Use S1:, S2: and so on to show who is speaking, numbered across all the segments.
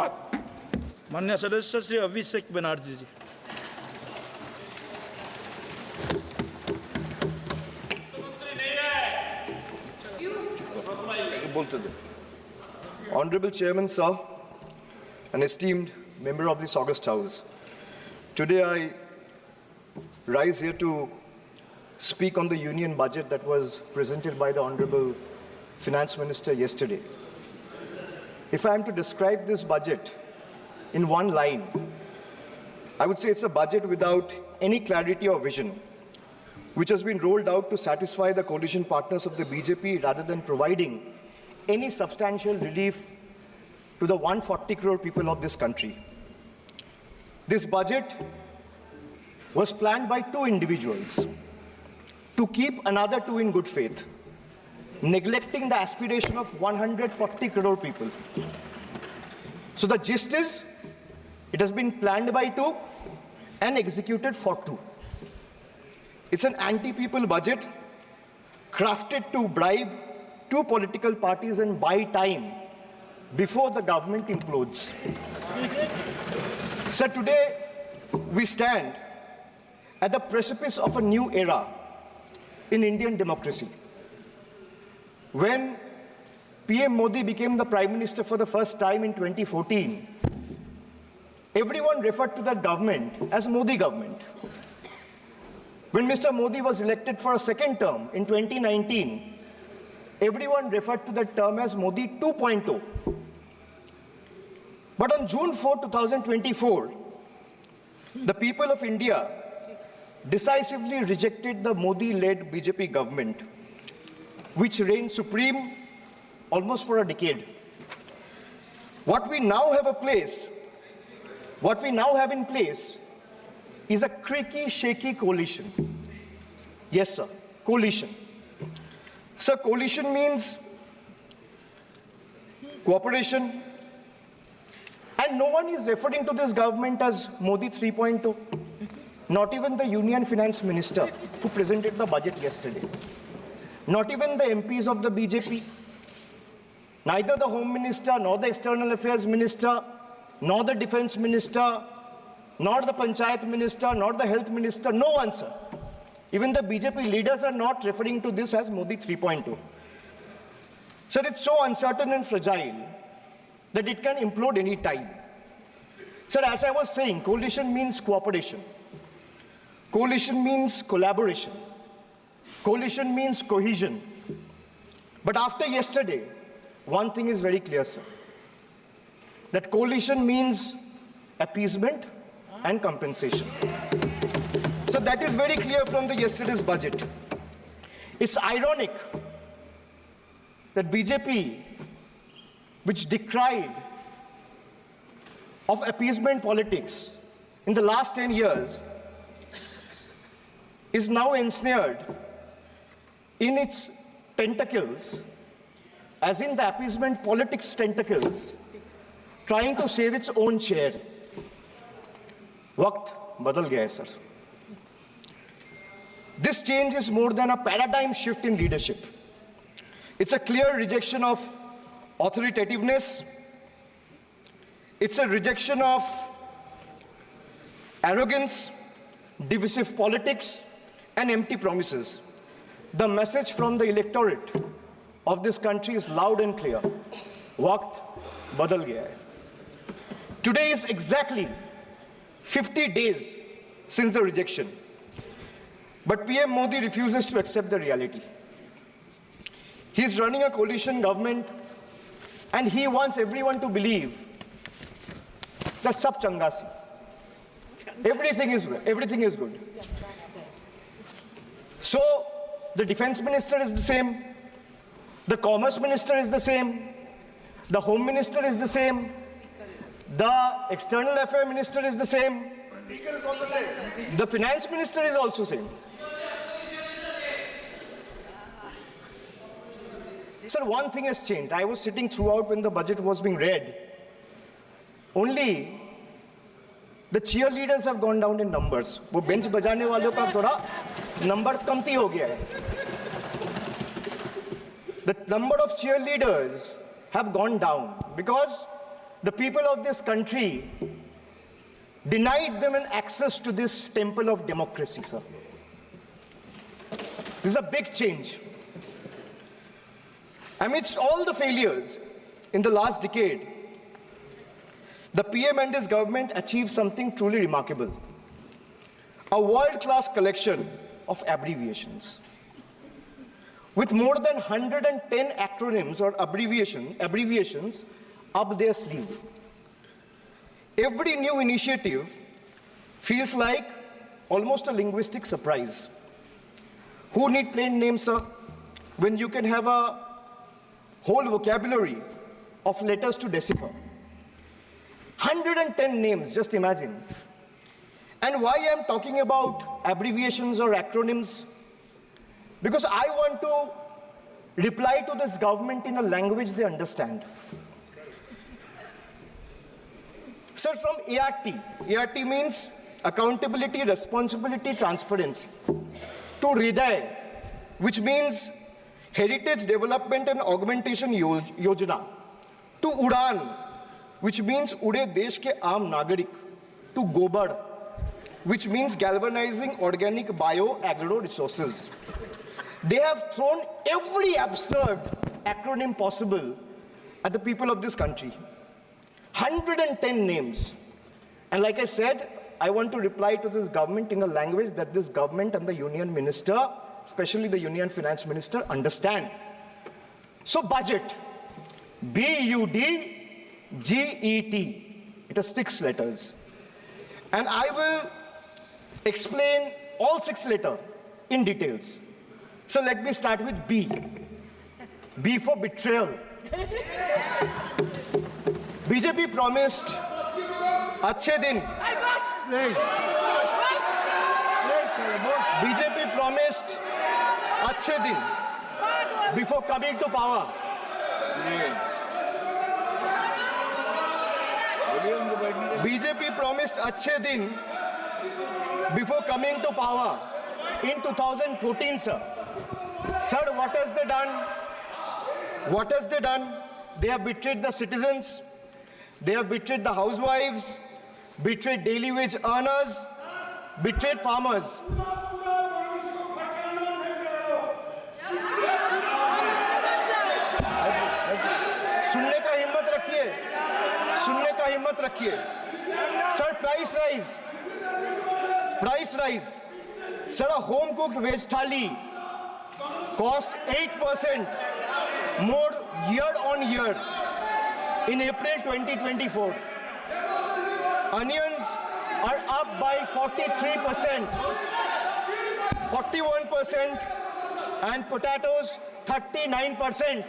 S1: धन्यवाद।
S2: माननीय सदस्य श्री अभिषेक बनर्जी जी।
S3: Honorable Chairman, sir, an esteemed member of this August House, today I rise here to speak on the union budget that was presented by the Honorable Finance Minister yesterday. If I am to describe this budget in one line, I would say it's a budget without any clarity or vision, which has been rolled out to satisfy the coalition partners of the BJP rather than providing any substantial relief to the 140 crore people of this country. This budget was planned by two individuals to keep another two in good faith, neglecting the aspiration of 140 crore people. So the gist is, it has been planned by two and executed for two. It's an anti-people budget crafted to bribe two political parties and buy time before the government implodes. So today we stand at the precipice of a new era in Indian democracy. When PM Modi became the Prime Minister for the first time in 2014, everyone referred to that government as Modi government. When Mr. Modi was elected for a second term in 2019, everyone referred to that term as Modi 2.0. But on June 4, 2024, the people of India decisively rejected the Modi-led BJP government, which reigned supreme almost for a decade. What we now have in place is a creaky, shaky coalition. Yes, sir, coalition. Sir, coalition means cooperation, and no one is referring to this government as Modi 3.0. Not even the Union Finance Minister who presented the budget yesterday. Not even the MPs of the BJP. Neither the Home Minister, nor the External Affairs Minister, nor the Defense Minister, nor the Panchayat Minister, nor the Health Minister, no one, sir. Even the BJP leaders are not referring to this as Modi 3.0. Sir, it's so uncertain and fragile that it can implode any time. Sir, as I was saying, coalition means cooperation. Coalition means collaboration. Coalition means cohesion. But after yesterday, one thing is very clear, sir. That coalition means appeasement and compensation. So that is very clear from the yesterday's budget. It's ironic that BJP, which decried of appeasement politics in the last 10 years, is now ensnared in its tentacles, as in the appeasement politics tentacles, trying to save its own chair. Waqt badal gaya hai, sir. This change is more than a paradigm shift in leadership. It's a clear rejection of authoritativeness. It's a rejection of arrogance, divisive politics, and empty promises. The message from the electorate of this country is loud and clear. Waqt badal gaya hai. Today is exactly 50 days since the rejection. But PM Modi refuses to accept the reality. He is running a coalition government and he wants everyone to believe that sab changa si. Everything is good. So the defense minister is the same, the commerce minister is the same, the home minister is the same, the external affairs minister is the same, speaker is also same, the finance minister is also same. Sir, one thing has changed. I was sitting throughout when the budget was being read. Only the cheerleaders have gone down in numbers. वो bench बजाने वालों का थोड़ा number कमती हो गया है. The number of cheerleaders have gone down because the people of this country denied them an access to this temple of democracy, sir. This is a big change. Amidst all the failures in the last decade, the PM and his government achieved something truly remarkable. A world-class collection of abbreviations. With more than 110 acronyms or abbreviations up their sleeve. Every new initiative feels like almost a linguistic surprise. Who need plain names, sir, when you can have a whole vocabulary of letters to decipher? 110 names, just imagine. And why I'm talking about abbreviations or acronyms? Because I want to reply to this government in a language they understand. Sir, from ART. ART means accountability, responsibility, transparency. To Hriday, which means Heritage Development and Augmentation Yojana. To Udan, which means Ude Desh ke Aam Nagarik. To Gobar, which means galvanizing organic bio-agro resources. They have thrown every absurd acronym possible at the people of this country. 110 names. And like I said, I want to reply to this government in a language that this government and the union minister, especially the union finance minister, understand. So budget, B-U-D-G-E-T. It has 6 letters. And I will explain all 6 letters in details. So let me start with B. B for betrayal. BJP promised Achhe Din. BJP promised Achhe Din before coming to power. BJP promised Achhe Din before coming to power in 2014, sir. Sir, what has they done? What has they done? They have betrayed the citizens. They have betrayed the housewives, betrayed daily wage earners, betrayed farmers. सुनने का हिम्मत रखिए. Sir, price rise. Sir, a home cooked veg thali costs 8% more year on year in April 2024. Onions are up by 43%, 41%, and potatoes 39%.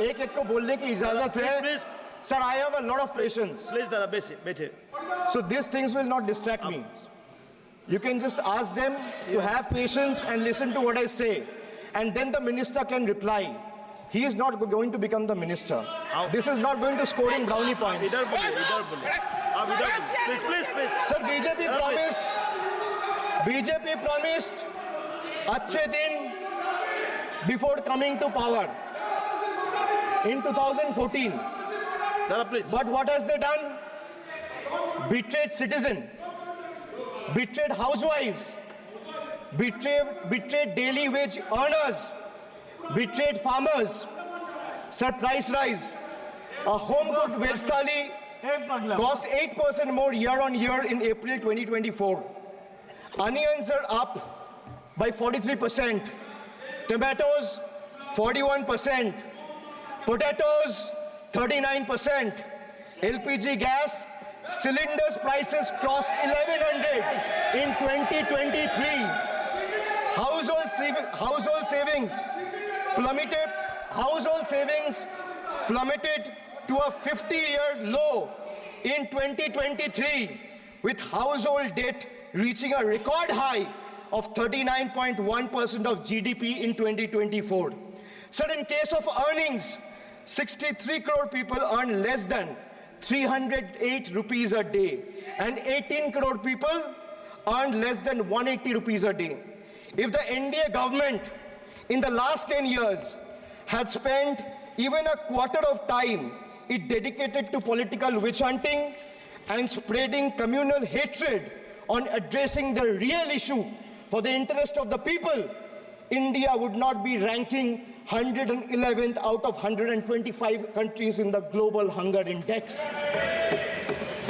S3: एक को बोलने की इजाजत है. Sir, I have a lot of patience.
S2: Please, Dada, बैठे.
S3: So these things will not distract me. You can just ask them to have patience and listen to what I say. And then the minister can reply. He is not going to become the minister. This is not going to score in brownie points.
S2: Please.
S3: Sir, BJP promised Achhe Din before coming to power in 2014.
S2: Dada, please.
S3: But what has they done? Betrayed citizen, betrayed housewives, betrayed daily wage earners, betrayed farmers. Sir, price rise. A home-cooked veg thali costs 8% more year on year in April 2024. Onions are up by 43%. Tomatoes, 41%. Potatoes, 39%. LPG gas, cylinders prices crossed 1100 in 2023. Household savings plummeted to a 50-year low in 2023, with household debt reaching a record high of 39.1% of GDP in 2024. Sir, in case of earnings, 63 crore people earn less than 308 rupees a day, and 18 crore people earned less than 180 rupees a day. If the NDA government in the last 10 years had spent even a quarter of time it dedicated to political witch hunting and spreading communal hatred on addressing the real issue for the interest of the people, India would not be ranking 111th out of 125 countries in the global hunger index.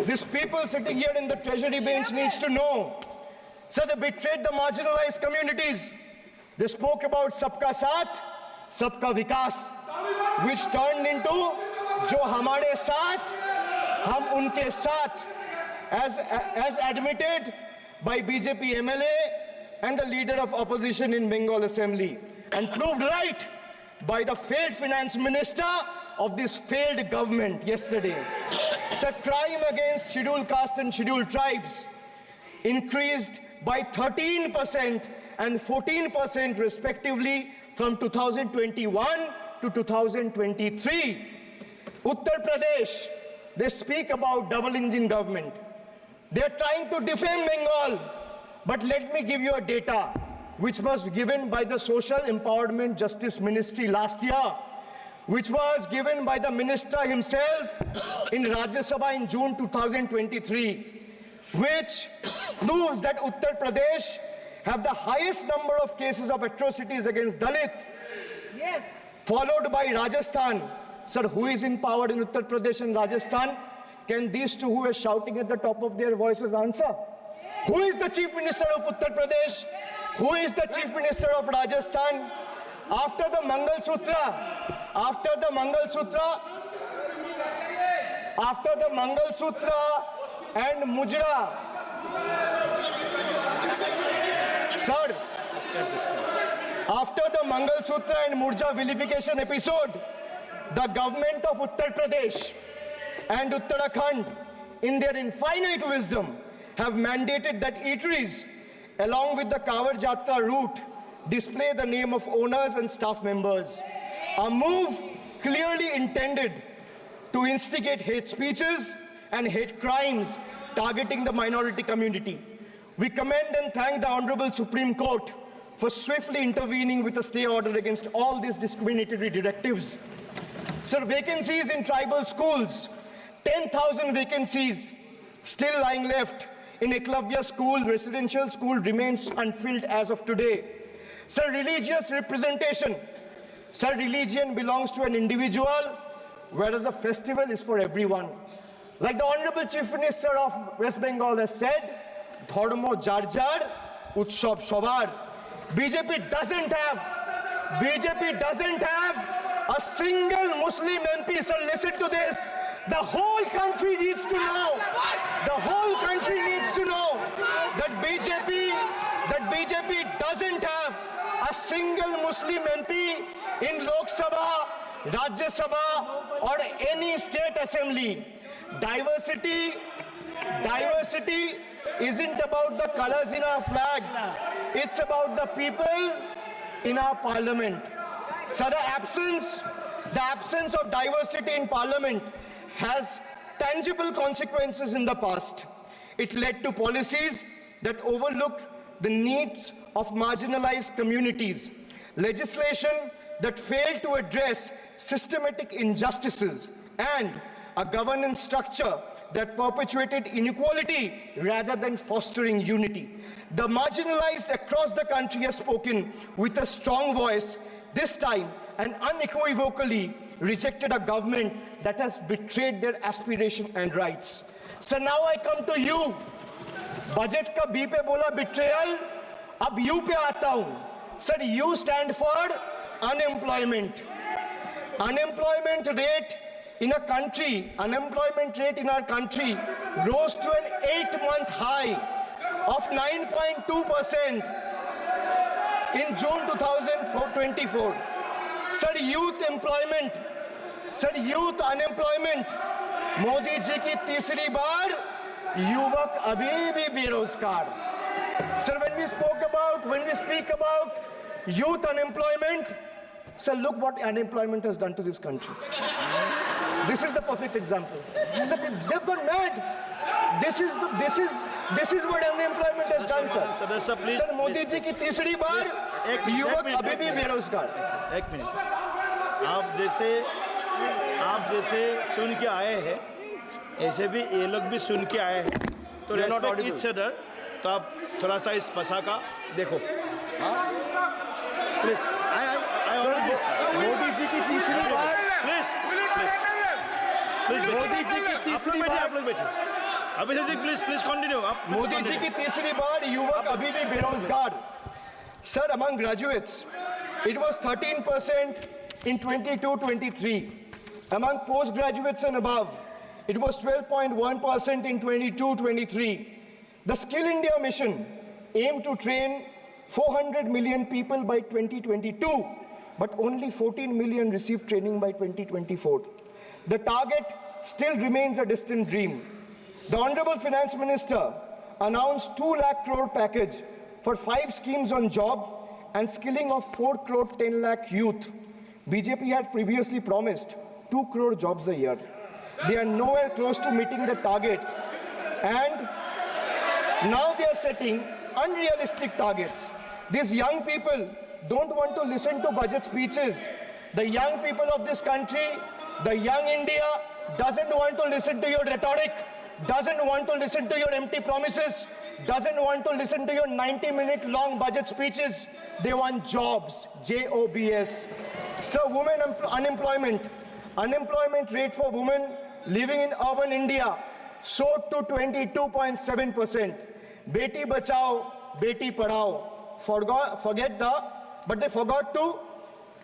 S3: These people sitting here in the treasury bench needs to know. So they betrayed the marginalized communities. They spoke about Sabka Saath, Sabka Vikas, which turned into Jo Hamare Saath, Hum Unke Saath, as admitted by BJP MLA and the leader of opposition in Bengal Assembly, and proved right by the failed finance minister of this failed government yesterday. It's a crime against scheduled caste and scheduled tribes, increased by 13% and 14% respectively from 2021 to 2023. Uttar Pradesh, they speak about double engine government. They're trying to defame Bengal. But let me give you a data which was given by the Social Empowerment Justice Ministry last year, which was given by the minister himself in Rajya Sabha in June 2023, which proves that Uttar Pradesh have the highest number of cases of atrocities against Dalit, yes, followed by Rajasthan. Sir, who is in power in Uttar Pradesh and Rajasthan? Can these two who are shouting at the top of their voices answer? Who is the Chief Minister of Uttar Pradesh? Who is the Chief Minister of Rajasthan? After the Mangal Sutra and Mujra, sir, after the Mangal Sutra and Murja vilification episode, the government of Uttar Pradesh and Uttarakhand, in their infinite wisdom, have mandated that eateries, along with the Kawar Jatra route, display the name of owners and staff members. A move clearly intended to instigate hate speeches and hate crimes targeting the minority community. We commend and thank the Honorable Supreme Court for swiftly intervening with a stay order against all these discriminatory directives. Sir, vacancies in tribal schools, 10,000 vacancies still lying left in Eklavya school, residential school, remains unfilled as of today. Sir, religious representation. Sir, religion belongs to an individual, whereas a festival is for everyone. Like the Honorable Chief Minister of West Bengal has said, Dharmo jar jar, Utsav shobar. BJP doesn't have a single Muslim MP. Sir, listen to this. The whole country needs to know. The whole country needs to know that BJP doesn't have a single Muslim MP in Lok Sabha, Rajya Sabha, or any state assembly. Diversity isn't about the colors in our flag. It's about the people in our parliament. So the absence of diversity in parliament has tangible consequences in the past. It led to policies that overlooked the needs of marginalized communities, legislation that failed to address systematic injustices, and a governance structure that perpetuated inequality rather than fostering unity. The marginalized across the country have spoken with a strong voice, this time and unequivocally rejected a government that has betrayed their aspiration and rights. So now I come to you. Budget ka B pe bola betrayal, ab U pe aata hu. Sir, U stand for unemployment. Unemployment rate in a country, unemployment rate in our country rose to an 8-month high of 9.2% in June 2024. Sir, youth unemployment, Modi ji ki तीसरी बार युवक अभी भी बेरोजगार. Sir, when we speak about youth unemployment, sir, look what unemployment has done to this country. This is the perfect example. Sir, they've gone mad. This is what unemployment has done, sir.
S2: सदस्य please
S3: sir, Modi ji की तीसरी बार युवक अभी भी बेरोजगार।
S2: एक minute, आप जैसे सुन के आए हैं, ऐसे भी ये लोग भी सुन के आए हैं, तो रेस्पेक्ट ईच अदर। तो आप थोड़ा सा इस भाषा का देखो, प्लीज।
S3: मोदी जी की तीसरी बार,
S2: प्लीज
S3: मोदी जी की तीसरी बार,
S2: आप लोग बैठे। Abhishek ji please continue. आप
S3: मोदी जी की तीसरी बार युवक अभी भी बेरोजगार। Sir, among graduates, it was 13% in 22-23. Among postgraduates and above, it was 12.1% in 22-23. The Skill India mission aimed to train 400 million people by 2022, but only 14 million received training by 2024. The target still remains a distant dream. The Honorable Finance Minister announced 2 lakh crore package for 5 schemes on job and skilling of 4 crore 10 lakh youth. BJP had previously promised 2 crore jobs a year. They are nowhere close to meeting the target, and now they are setting unrealistic targets. These young people don't want to listen to budget speeches. The young people of this country, the young India, doesn't want to listen to your rhetoric, doesn't want to listen to your empty promises, doesn't want to listen to your 90-minute long budget speeches. They want jobs, J-O-B-S. So unemployment rate for women living in urban India soared to 22.7%. Beti Bachao, Beti Padhao. But they forgot to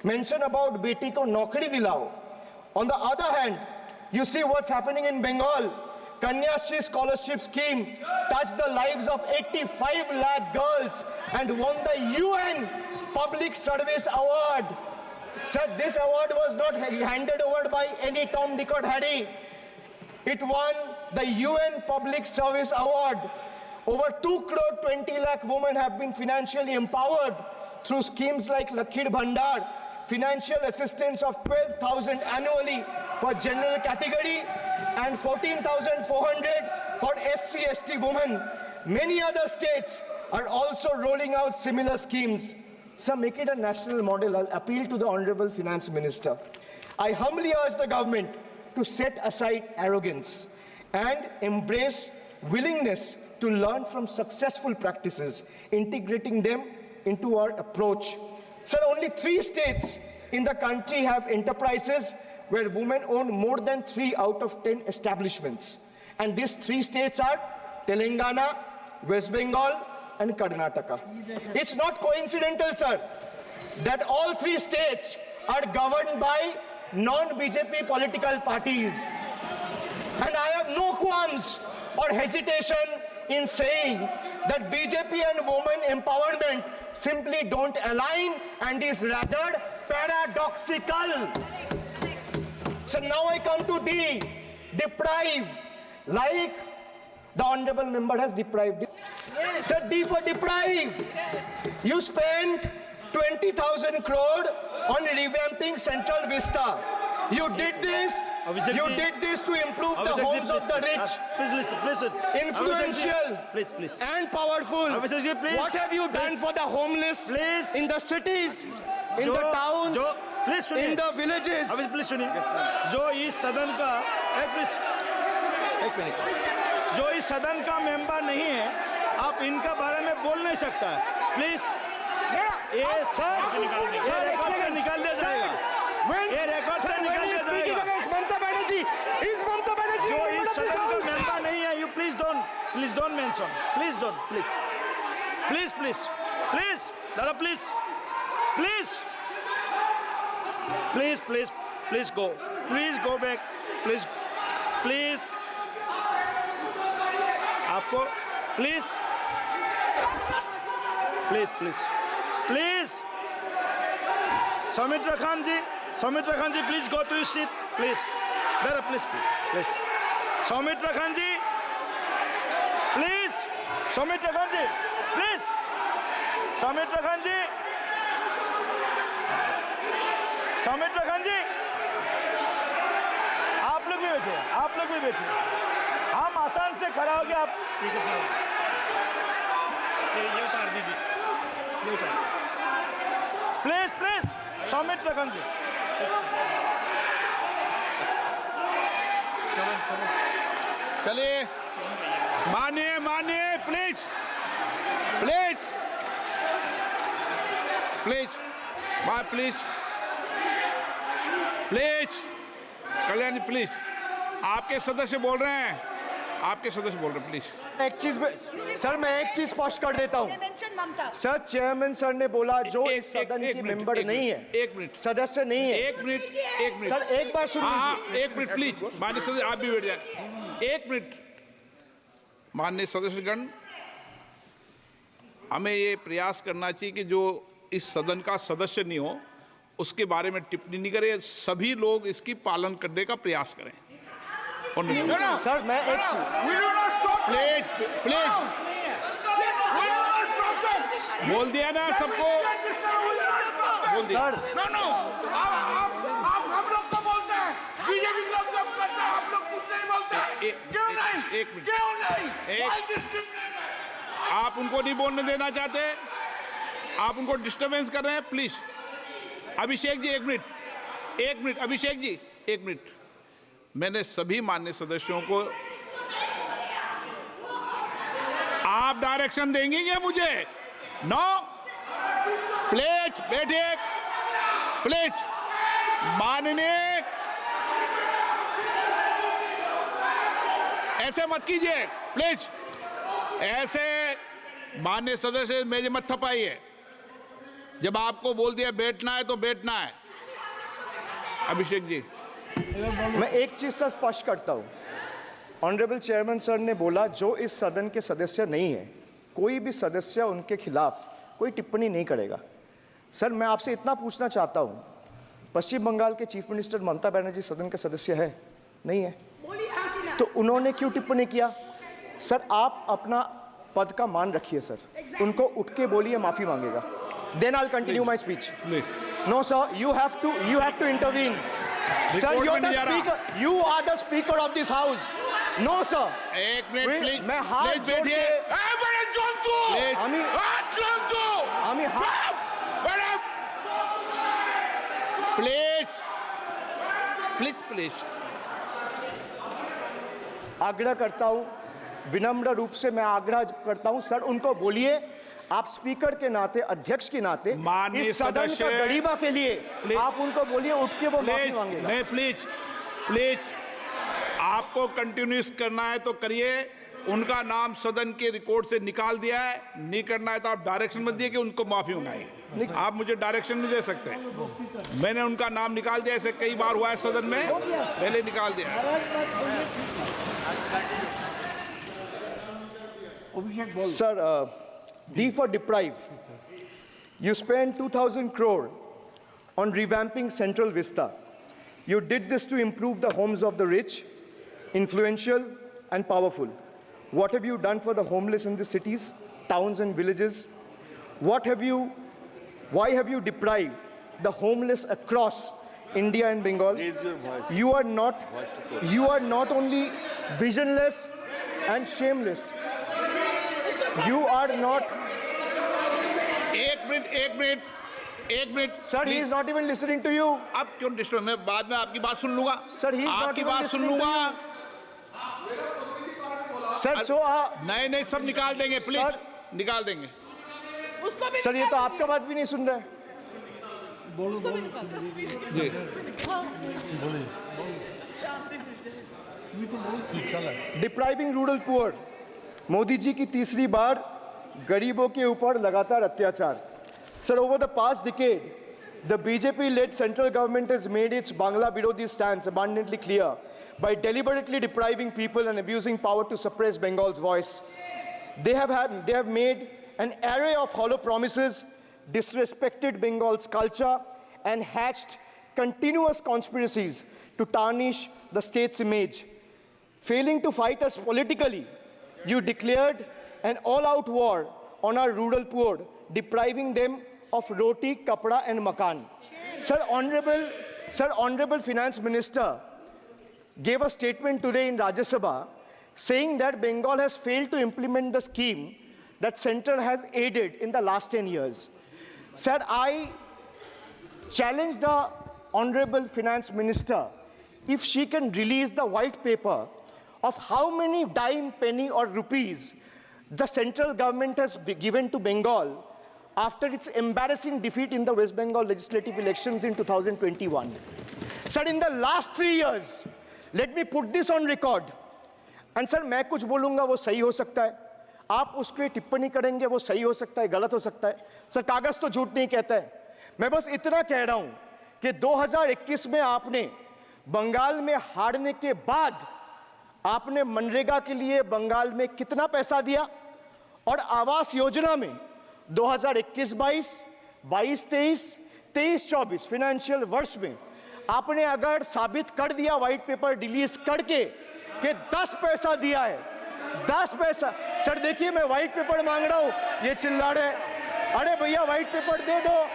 S3: mention about Beti ko Naukri Dilao. On the other hand, you see what's happening in Bengal. Kanyashri scholarship scheme touched the lives of 85 lakh girls and won the UN Public Service Award. Sir, this award was not handed over by any Tom, Dick or Harry. It won the UN Public Service Award. Over 2 crore 20 lakh women have been financially empowered through schemes like Lakhir Bhandar, financial assistance of 12,000 annually for general category and 14,400 for SC/ST women. Many other states are also rolling out similar schemes. So make it a national model. I'll appeal to the Honorable Finance Minister. I humbly urge the government to set aside arrogance and embrace willingness to learn from successful practices, integrating them into our approach. Sir, only 3 states in the country have enterprises where women own more than 3 out of 10 establishments. And these 3 states are Telangana, West Bengal, and Karnataka. It's not coincidental, sir, that all 3 states are governed by non-BJP political parties. And I have no qualms or hesitation in saying that BJP and women empowerment simply don't align and is rather paradoxical. So now I come to D, deprive, like the Honorable Member has deprived. Yes. Sir, D for deprive. Yes. You spent 20,000 crore on revamping Central Vista. You did this to improve the homes of the rich,
S2: listen.
S3: influential, and powerful. What have you done for the homeless in the cities, in the towns, in the villages?
S2: Please सुनिए। जो इस सदन का एक minute, जो इस सदन का मेंबर नहीं है, आप इनका बारे में बोल नहीं सकता है। प्लीज ये सर रिकॉर्ड से निकाल दिया जाएगा। ये रिकॉर्ड से निकाल दिया जाएगा।
S3: ममता बनर्जी,
S2: जो इस सदन का मेंबर नहीं है, you please don't mention. Please don't. Dada, please go. Please go back. Please. आपको please. Soumitra Khan ji, please go to your seat, please. Dada, please. Soumitra Khan ji, please. Soumitra Khan ji, आप लोग भी बैठिए। हम आसान से खड़ा हो गया। आप प्लीज प्लीज सौमित रखन जी।
S1: चलिए मानिए मानिए please please please please please Kalyan ji please आपके सदस्य बोल रहे हैं, आपके सदस्य बोल रहे हैं, प्लीज।
S3: एक चीज सर, मैं एक चीज स्पष्ट कर देता हूँ सर। चेयरमैन सर ने बोला जो इस सदन की मेंबर नहीं है,
S1: एक मिनट,
S3: सदस्य नहीं है।
S1: एक मिनट
S3: सर एक बार सुनिए।
S1: हाँ एक मिनट प्लीज, माननीय सदस्य आप भी बैठ जाए। एक मिनट माननीय सदस्यगण, हमें ये प्रयास करना चाहिए कि जो इस सदन का सदस्य नहीं हो उसके बारे में टिप्पणी नहीं करें, सभी लोग इसकी पालन करने का प्रयास करें।
S3: सर मैं एक
S1: प्लीज प्लीज बोल दिया ना सबको, बोल दिया।
S3: सर
S4: आप हम लोग को बोलते हैं, बीजेपी लोग जब करते हैं आप लोग कुछ नहीं बोलते। क्यों नहीं?
S1: एक मिनट,
S4: क्यों नहीं? Why
S1: एक
S4: discrimination?
S1: आप उनको नहीं बोलने देना चाहते, आप उनको डिस्टर्बेंस कर रहे हैं। प्लीज अभिषेक जी एक मिनट, एक मिनट अभिषेक जी एक मिनट। मैंने सभी माननीय सदस्यों को, आप डायरेक्शन देंगे क्या मुझे? नो प्लीज बैठिए, प्लीज माननीय, ऐसे मत कीजिए प्लीज, ऐसे माननीय सदस्य मेरे मत थपाइए। जब आपको बोल दिया बैठना है तो बैठना है। अभिषेक जी
S3: मैं एक चीज से स्पष्ट करता हूँ। ऑनरेबल चेयरमैन सर ने बोला जो इस सदन के सदस्य नहीं है, कोई भी सदस्य उनके खिलाफ कोई टिप्पणी नहीं करेगा। सर मैं आपसे इतना पूछना चाहता हूँ, पश्चिम बंगाल के चीफ मिनिस्टर ममता बनर्जी सदन के सदस्य है? नहीं है, तो उन्होंने क्यों टिप्पणी किया? सर आप अपना पद का मान रखिए सर, उनको उठ के बोलिए माफी मांगेगा। Then I will continue my speech. No sir, you have to intervene. Sir, you're the speaker. You are the speaker of this house. No sir.
S1: एक मिनट प्लीज,
S3: मैं हाथ जोड़ के
S1: बैठिए।
S4: बड़े जंतु,
S3: आमी हाथ
S1: प्लीज प्लीज प्लीज
S3: आग्रह करता हूं, विनम्र रूप से मैं आग्रह करता हूं सर, उनको बोलिए आप स्पीकर के नाते, अध्यक्ष के नाते
S1: माननीय
S3: इस सदन का गरिमा के लिए आप उनको बोलिए उठ के वो माफी मांगेगा।
S1: नहीं प्लीज प्लीज, आपको कंटिन्यूस करना है तो करिए। उनका नाम सदन के रिकॉर्ड से निकाल दिया है, नहीं करना है तो आप डायरेक्शन मत दिए कि उनको माफी मंगाइए। आप मुझे डायरेक्शन नहीं दे सकते। मैंने उनका नाम निकाल दिया, ऐसे कई बार हुआ है सदन में, पहले निकाल दिया।
S3: Sir, D for deprive. You spent 2,000 crore on revamping Central Vista. You did this to improve the homes of the rich, influential, and powerful. What have you done for the homeless in the cities, towns, and villages? Why have you deprived the homeless across India and Bengal? You are not only visionless and shameless. You are not.
S1: एक minute
S3: Sir, he is not even listening to you.
S1: अब क्यों disturb? मैं बाद में आपकी बात सुन लूंगा।
S3: Sir, he is not
S1: आपकी
S3: even
S1: बात सुन
S3: listening to
S1: लूंगा।
S3: Sir, so
S1: नहीं सब निकाल देंगे प्लीज,
S3: Sir,
S1: निकाल देंगे।
S3: सर ये तो आपका बात भी नहीं सुन रहे।
S1: जी
S3: depriving rural poor, Modi ji की तीसरी बार गरीबों के ऊपर लगातार अत्याचार। Sir, over the past decade, the BJP-led central government has made its Bangla Birodi stance abundantly clear by deliberately depriving people and abusing power to suppress Bengal's voice. They have made an array of hollow promises, disrespected Bengal's culture, and hatched continuous conspiracies to tarnish the state's image. Failing to fight us politically, you declared an all-out war on our rural poor, depriving them of roti, kapda, and makan. Sir, Honorable Finance Minister,
S5: gave a statement today in Rajya Sabha saying that Bengal has failed to implement the scheme that Central has aided in the last 10 years. Sir, I challenge the Honorable Finance Minister if she can release the white paper of how many dime, penny or rupees the central government has given to Bengal after its embarrassing defeat in the West Bengal legislative elections in 2021. Sir, in the last 3 years, let me put this on record. And sir, मैं कुछ बोलूँगा वो सही हो सकता है, आप उसके टिप्पणी करेंगे वो सही हो सकता है, गलत हो सकता है. सर, कागज तो झूठ नहीं कहता है. मैं बस इतना कह रहा हूँ कि 2021 में आपने बंगाल में हारने के बाद आपने मनरेगा के लिए बंगाल में कितना पैसा दिया, और आवास योजना में 2021-22, 22-23, 23-24 फाइनेंशियल वर्ष में आपने अगर साबित कर दिया व्हाइट पेपर रिलीज करके कि 10 पैसा दिया है, 10 पैसा. सर देखिए, मैं व्हाइट पेपर मांग रहा हूं, ये चिल्ला रहे. अरे भैया व्हाइट पेपर दे दो,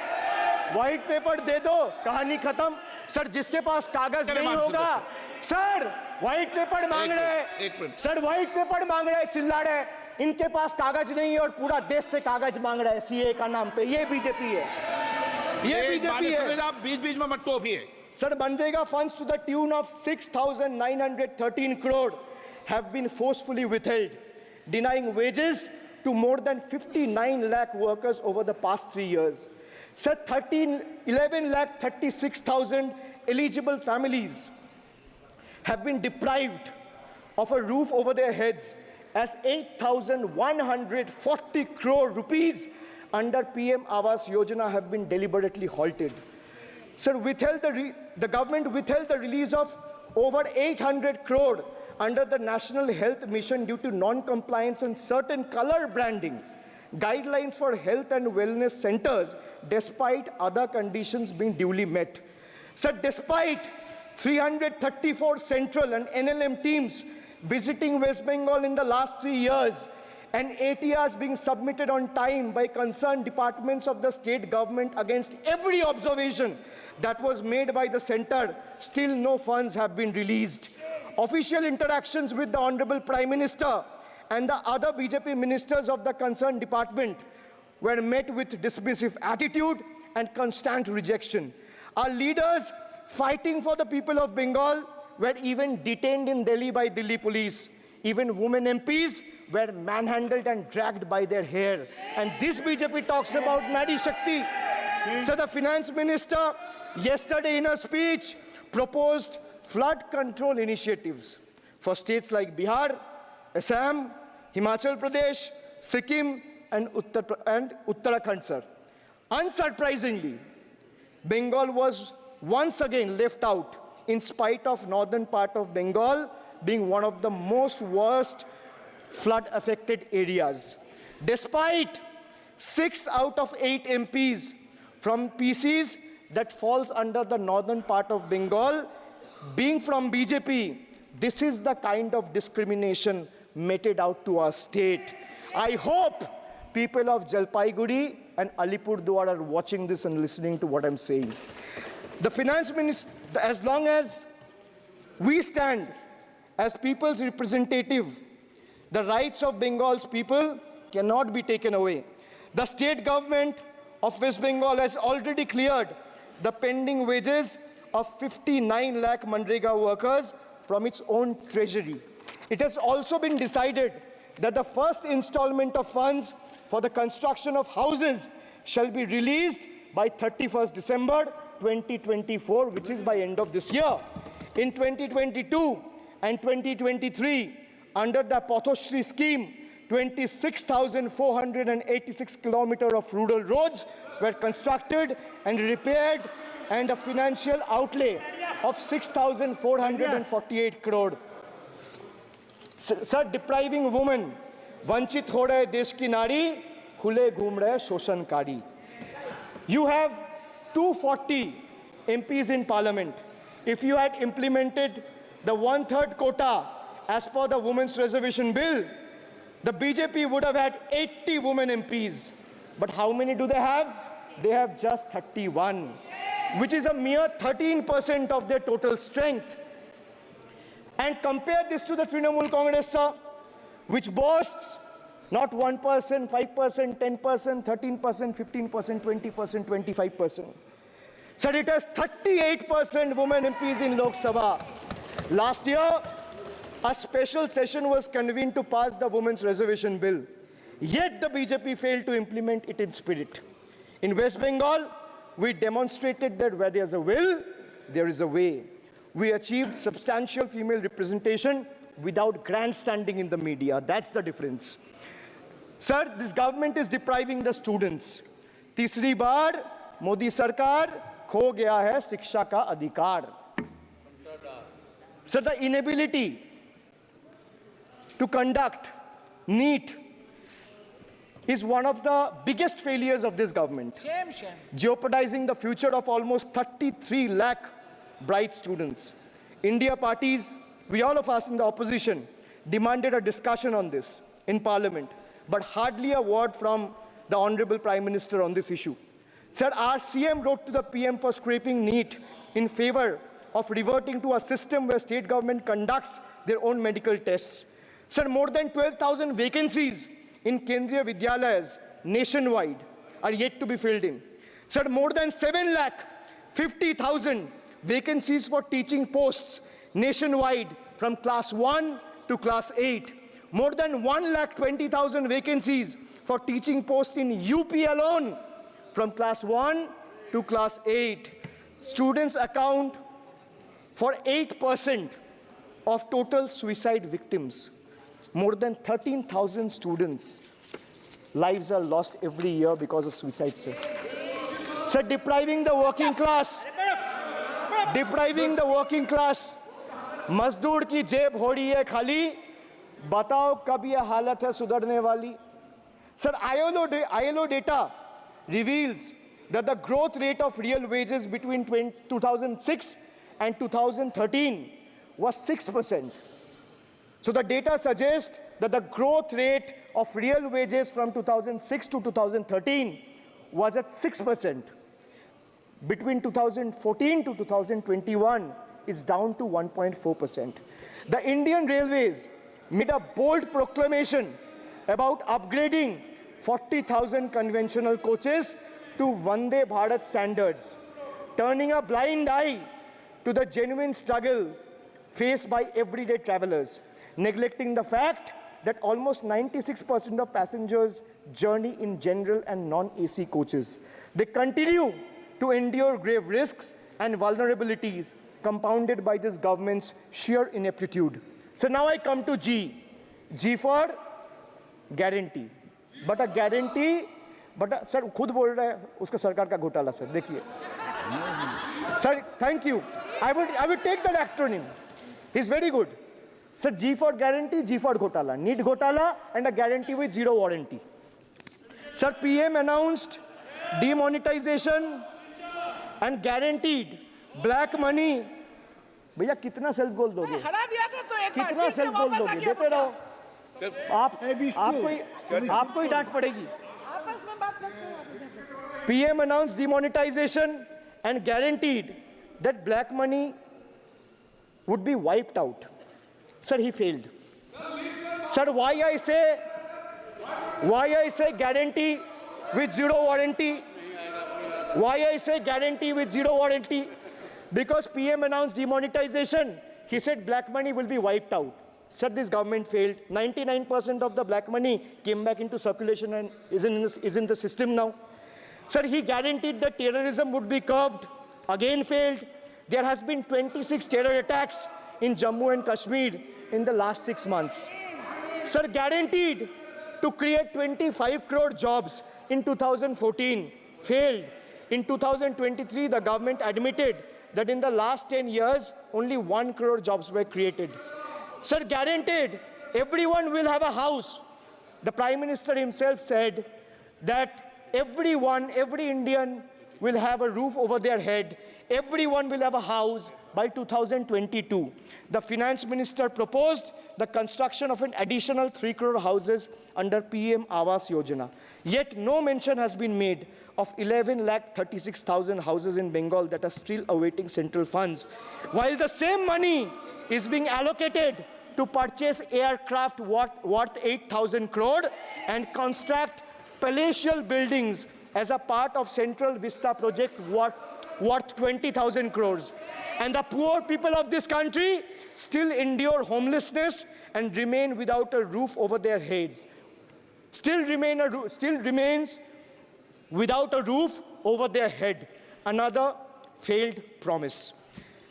S5: व्हाइट पेपर दे दो, कहानी खत्म. सर जिसके पास कागज नहीं होगा, सर व्हाइट पेपर मांग रहे हैं, सर व्हाइट पेपर मांग रहे हैं, चिल्ला रहे हैं. इनके पास कागज नहीं है और पूरा देश से कागज मांग रहा है सीए का नाम पे. ये बीजेपी है, ये बीजेपी है.
S1: आप बीच बीच में मत टोपिए.
S5: Sir, Manrega funds to the tune of 6,913 crore have been forcefully withheld, denying wages to more than 59 lakh workers over the past 3 years. Sir, 11 lakh 36,000 eligible families have been deprived of a roof over their heads as 8,140 crore rupees under PM Awas Yojana have been deliberately halted. Sir, the government withheld the release of over 800 crore under the National Health Mission due to non-compliance and certain color branding guidelines for health and wellness centers, despite other conditions being duly met. Sir, despite 334 central and NLM teams visiting West Bengal in the last 3 years, and ATRs being submitted on time by concerned departments of the state government against every observation that was made by the center, still no funds have been released. Official interactions with the Honorable Prime Minister and the other BJP ministers of the concerned department were met with dismissive attitude and constant rejection. Our leaders fighting for the people of Bengal were even detained in Delhi by Delhi police. Even women MPs were manhandled and dragged by their hair. And this BJP talks about Nari Shakti. So the finance minister yesterday in a speech proposed flood control initiatives for states like Bihar, Assam, Himachal Pradesh, Sikkim, and Uttarakhand, sir. Unsurprisingly, Bengal was once again left out in spite of northern part of Bengal being one of the most worst flood-affected areas. Despite 6 out of 8 MPs from PCs that falls under the northern part of Bengal being from BJP, this is the kind of discrimination meted out to our state. I hope people of Jalpaiguri and Alipurduar are watching this and listening to what I'm saying. The finance minister, as long as we stand as people's representative, the rights of Bengal's people cannot be taken away. The state government of West Bengal has already cleared the pending wages of 59 lakh Manrega workers from its own treasury. It has also been decided that the first installment of funds for the construction of houses shall be released by 31st December 2024, which is by end of this year. In 2022 and 2023, under the Pathoshri scheme, 26,486 kilometers of rural roads were constructed and repaired, and a financial outlay of 6,448 crore. Sir, depriving women, vanchit ho rahe desh ki nari, khule ghum rahe shoshankari. You have 240 MPs in parliament. If you had implemented the 1/3 quota as per the Women's Reservation Bill, the BJP would have had 80 women MPs. But how many do they have? They have just 31, which is a mere 13% of their total strength. And compare this to the Trinamool Congress, sir, which boasts not 1%, 5%, 10%, 13%, 15%, 20%, 25%. Sir, it has 38% women MPs in Lok Sabha. Last year, a special session was convened to pass the Women's Reservation Bill. Yet the BJP failed to implement it in spirit. In West Bengal, we demonstrated that where there's a will, there is a way. We achieved substantial female representation without grandstanding in the media. That's the difference. Sir, this government is depriving the students. तीसरी बार मोदी सरकार खो गया है शिक्षा का अधिकार. Sir, the inability to conduct NEET is one of the biggest failures of this government, jeopardizing the future of almost 33 lakh bright students. India parties, we all of us in the opposition, demanded a discussion on this in Parliament, but hardly a word from the Honorable Prime Minister on this issue. Sir, our CM wrote to the PM for scrapping NEET in favor of reverting to a system where state government conducts their own medical tests. Sir, more than 12,000 vacancies in Kendriya Vidyalayas nationwide are yet to be filled in. Sir, more than 7,50,000 vacancies for teaching posts nationwide from class 1 to class 8. More than 1,20,000 vacancies for teaching posts in UP alone from class 1 to class 8. Students account for 8% of total suicide victims. More than 13,000 students' lives are lost every year because of suicide, sir. Sir, depriving the working class, मजदूर की जेब हो रही है खाली, बताओ कब ये हालत है सुधरने वाली? Sir, ILO data reveals that the growth rate of real wages between 2006 and 2013 was 6%. So the data suggests that the growth rate of real wages from 2006 to 2013 was at 6%. Between 2014 to 2021 is down to 1.4%. The Indian Railways made a bold proclamation about upgrading 40,000 conventional coaches to Vande Bharat standards, turning a blind eye to the genuine struggle faced by everyday travelers, neglecting the fact that almost 96% of passengers journey in general and non-AC coaches. They continue to endure grave risks and vulnerabilities compounded by this government's sheer ineptitude. So now I come to G. G for guarantee. But a guarantee, sir, खुद बोल रहा है उसका सरकार का घोटाला, sir. देखिए. Sir, thank you. I would take that acronym. He's very good. Sir, G for guarantee, G for घोटाला. NEET घोटाला and a guarantee with zero warranty. Sir, PM announced demonetization and guaranteed black money. भैया कितना self goal दोगे?
S6: हरा दिया था तो एक बार
S5: कितना सेल्फ गोल दोगे? देते रहो. आपको ही डांट पड़ेगी.
S6: आपस में बात करते हैं.
S5: PM announced demonetization and guaranteed that black money would be wiped out. Sir, he failed. Sir, why I say guarantee with zero warranty? Why I say guarantee with zero warranty? Because PM announced demonetization. He said black money will be wiped out. Sir, this government failed. 99% of the black money came back into circulation and is in the system now. Sir, he guaranteed that terrorism would be curbed. Again failed. There has been 26 terror attacks in Jammu and Kashmir in the last 6 months. Sir, guaranteed to create 25 crore jobs in 2014. Failed. In 2023, the government admitted that in the last 10 years, only 1 crore jobs were created. Sir, guaranteed everyone will have a house. The Prime Minister himself said that every Indian will have a roof over their head. Everyone will have a house by 2022. The finance minister proposed the construction of an additional 3 crore houses under PM Awas Yojana. Yet no mention has been made of 11,36,000 houses in Bengal that are still awaiting central funds, while the same money is being allocated to purchase aircraft worth 8,000 crore and construct palatial buildings as a part of Central Vista project worth 20,000 crores. And the poor people of this country still endure homelessness and remain without a roof over their heads. Still remains without a roof over their head. Another failed promise.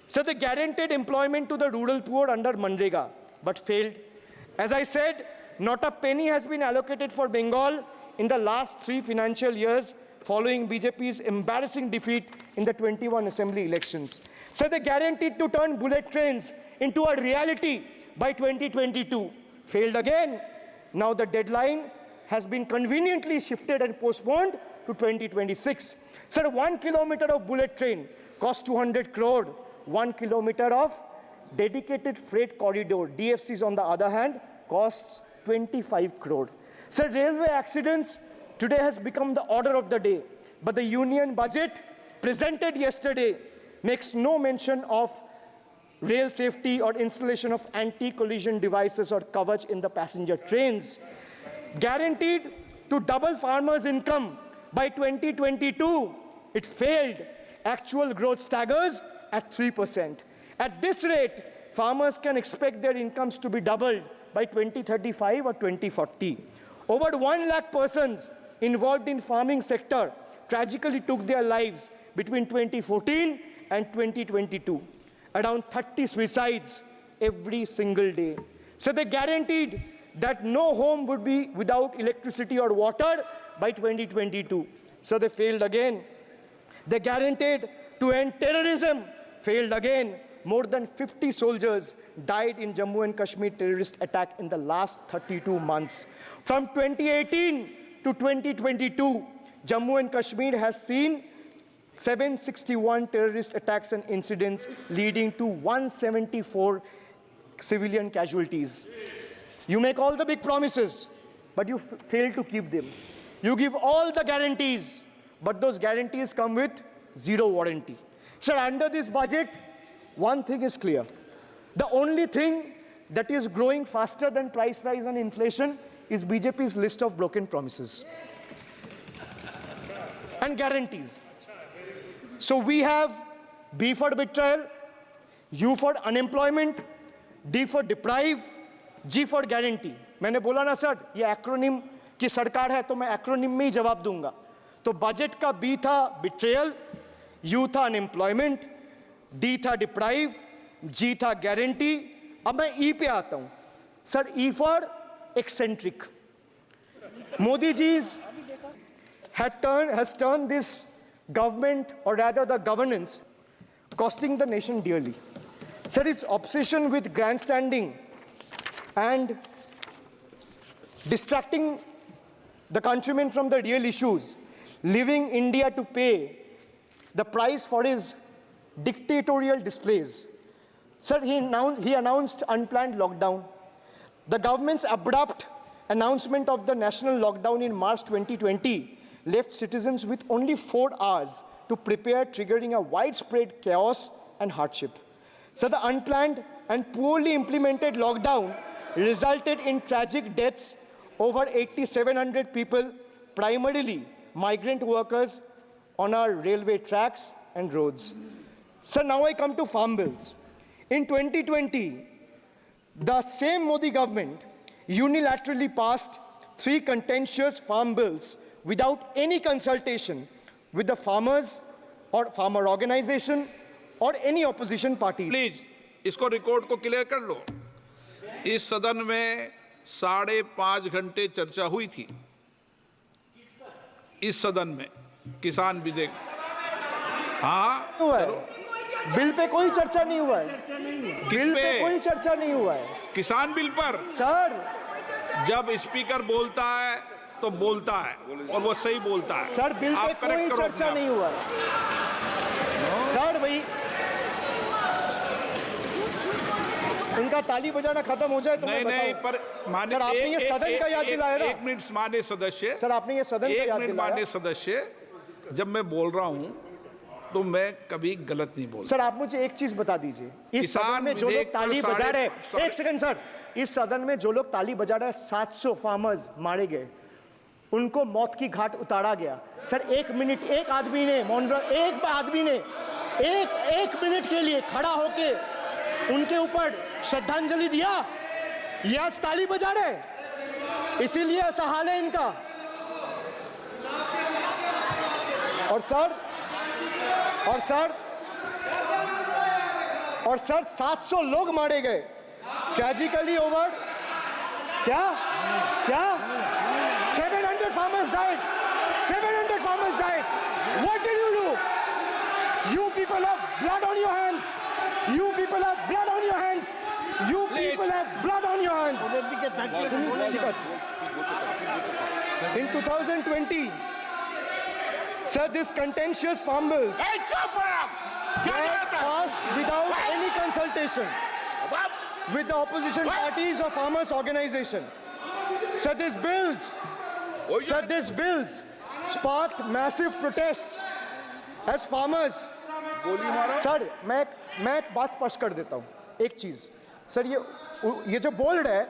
S5: So they guaranteed employment to the rural poor under Manrega, but failed. As I said, not a penny has been allocated for Bengal in the last 3 financial years following BJP's embarrassing defeat in the 21 assembly elections. So they guaranteed to turn bullet trains into a reality by 2022. Failed again. Now the deadline has been conveniently shifted and postponed to 2026. So 1 kilometer of bullet train costs 200 crore. 1 kilometer of dedicated freight corridor, DFCs on the other hand, costs 25 crore. So railway accidents today has become the order of the day. But the union budget presented yesterday makes no mention of rail safety or installation of anti-collision devices or coverage in the passenger trains. Guaranteed to double farmers' income by 2022, it failed. Actual growth staggers at 3%. At this rate, farmers can expect their incomes to be doubled by 2035 or 2040. Over 1 lakh persons involved in farming sector tragically took their lives between 2014 and 2022. Around 30 suicides every single day. So they guaranteed that no home would be without electricity or water by 2022. So they failed again. They guaranteed to end terrorism. Failed again. More than 50 soldiers died in Jammu and Kashmir terrorist attack in the last 32 months. From 2018 to 2022, Jammu and Kashmir has seen 761 terrorist attacks and incidents leading to 174 civilian casualties. You make all the big promises, but you fail to keep them. You give all the guarantees, but those guarantees come with zero warranty. Sir, under this budget, one thing is clear. The only thing that is growing faster than price rise and inflation is BJP's list of broken promises and guarantees. So we have B for betrayal, U for unemployment, D for deprive, G for guarantee. मैंने बोला ना sir, ये acronym की सरकार है तो मैं acronym में ही जवाब दूंगा. तो बजट का B था betrayal, U था unemployment, D था deprive, G था guarantee. अब मैं E पे आता हूं. Sir, E for eccentric. Modi ji's has turned this government, or rather the governance, costing the nation dearly. Sir, his obsession with grandstanding and distracting the countrymen from the real issues, leaving India to pay the price for his dictatorial displays. Sir, he announced unplanned lockdown. The government's abrupt announcement of the national lockdown in March 2020 left citizens with only 4 hours to prepare, triggering a widespread chaos and hardship. So the unplanned and poorly implemented lockdown resulted in tragic deaths. Over 8,700 people, primarily migrant workers, on our railway tracks and roads. So now I come to farm bills. In 2020, the same Modi government unilaterally passed 3 contentious farm bills without any consultation with the farmers or farmer organization or any opposition party.
S1: Please इसको record को clear कर लो. इस सदन में 5.5 घंटे चर्चा हुई थी. इस सदन में किसान विधेयक. हाँ,
S5: हुआ है. बिल पे कोई चर्चा नहीं हुआ है. बिल पे कोई चर्चा नहीं हुआ है.
S1: किसान बिल पर
S5: सर,
S1: जब स्पीकर बोलता है तो बोलता है और वो सही बोलता है।
S5: सर बिल पे
S1: आप
S5: कोई
S1: correct करो
S5: चर्चा
S1: अपने
S5: नहीं हुआ सर। भाई इनका ताली बजाना खत्म हो जाए तो
S1: नहीं
S5: मैं
S1: नहीं,
S5: बताऊं।
S1: पर माननीय
S5: सर, आपने ये सदन का याद दिलाया ना?
S1: एक मिनट माननीय सदस्य,
S5: सर आपने ये सदन का
S1: एक
S5: याद
S1: मिनट
S5: दिलाया।
S1: माननीय सदस्य, जब मैं बोल रहा हूं तो मैं कभी गलत नहीं बोलता।
S5: सर आप मुझे एक चीज बता दीजिए, इस
S1: किसान
S5: सदन में जो लोग
S1: विधेयक पर
S5: ताली बजा रहे हैं,
S1: साढ़े-
S5: एक सेकंड सर, इस सदन में जो लोग ताली बजा रहे हैं, 700 फार्मर्स मारे गए, उनको मौत की घाट उतारा गया। सर एक मिनट, एक आदमी ने एक आदमी ने एक मिनट के लिए खड़ा होके उनके ऊपर श्रद्धांजलि दिया। ये आज ताली बजा रहे हैं, इसीलिए ऐसा हाल है इनका। और सर 700 लोग मारे गए, ट्रेजिकली ओवर। क्या 700 farmers died. 700 farmers died. What did you do? You people have blood on your hands. You people have blood on your hands. You people have blood on your hands. In 2020, sir, this contentious farm bills
S4: ए, चुप रहो। क्या
S5: were
S4: करता है?
S5: passed without any consultation
S4: बाप,
S5: with the opposition parties or farmers' organization. Sir, these bills sparked massive protests as farmers. Sir मैं एक बात स्पष्ट कर देता हूँ, एक चीज सर, ये जो बोल्ड है,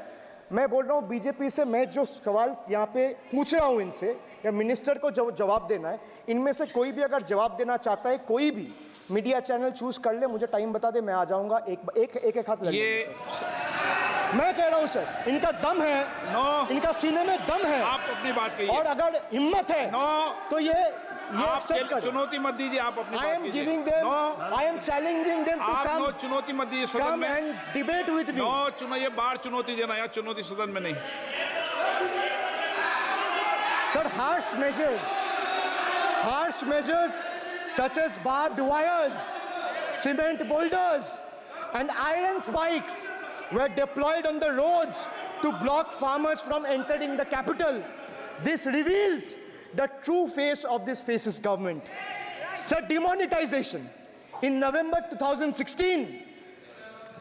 S5: मैं बोल रहा हूँ बीजेपी से, मैं जो सवाल यहाँ पे पूछ रहा हूँ इनसे, या मिनिस्टर को जवाब देना है, इनमें से कोई भी अगर जवाब देना चाहता है, कोई भी मीडिया चैनल चूज कर ले, मुझे टाइम बता दे, मैं आ जाऊंगा। एक हाथ लग
S1: ये
S5: मैं कह रहा हूं सर, इनका दम है, इनका सीने में दम है,
S1: आप अपनी बात कहिए।
S5: और अगर हिम्मत है तो ये
S1: आप
S5: accept करें।
S1: चुनौती मत दीजिए, आप अपनी
S5: I
S1: बात
S5: am
S1: कीजिए।
S5: giving them, I am challenging them to
S1: आप
S5: come,
S1: चुनौती मत दीजिए सदन
S5: come
S1: में।
S5: and debate with me.
S1: ये बार चुनौती देना, या चुनौती सदन में नहीं।
S5: Sir, harsh measures such as barbed wires, cement boulders, and iron spikes were deployed on the roads to block farmers from entering the capital. This reveals the true face of this fascist government. Sir, demonetization. In November 2016,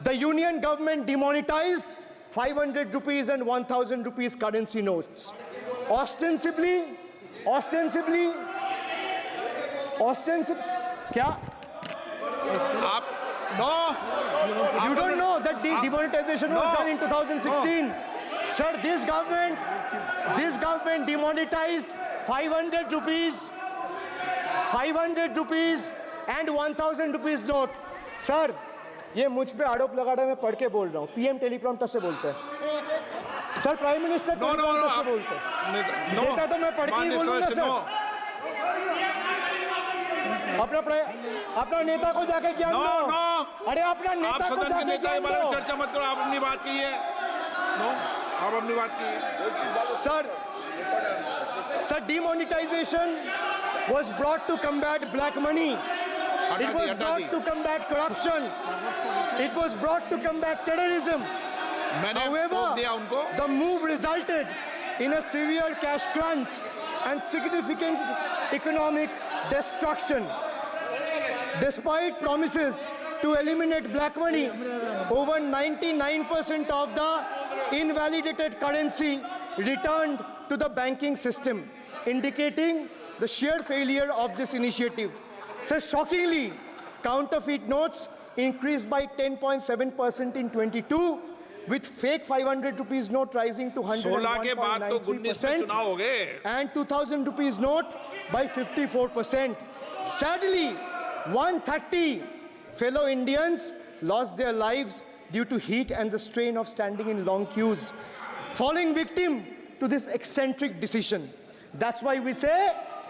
S5: the union government demonetized 500 rupees and 1000 rupees currency notes. Ostensibly, क्या? You don't know that the demonetization was done in 2016. Sir, this government demonetized 500 rupees and 1000 rupees note. Sir, ये मुझ पे आरोप लगा रहा है, मैं पढ़ के बोल रहा हूँ, पीएम टेलीप्रॉम्प्टर से बोलते हैं। सर, प्राइम मिनिस्टर टेलीप्रॉम्प्टर से बोलते हैं। डेटा तो मैं पढ़ के ही बोलूंगा सर। अपना नेता को जाके ज्ञान दो। अरे अपना
S1: आप
S5: नेता को
S1: सदन के
S5: जाके
S1: नेता के
S5: ज्ञान
S1: बारे में
S5: दो।
S1: चर्चा मत करो, आप अपनी बात कीजिए। आप अपनी बात कीजिए।
S5: Sir, demonetization was brought to combat black money. It was brought to combat corruption. It was brought to combat terrorism. However, the move resulted in a severe cash crunch and significant economic destruction. Despite promises to eliminate black money, over 99% of the invalidated currency returned to the banking system, indicating the sheer failure of this initiative. So shockingly, counterfeit notes increased by 10.7% in 22, with fake 500 rupees note rising to 101.93% and 2000 rupees note by 54%. Sadly, 130 fellow Indians lost their lives due to heat and the strain of standing in long queues, falling victim to this eccentric decision. That's why we say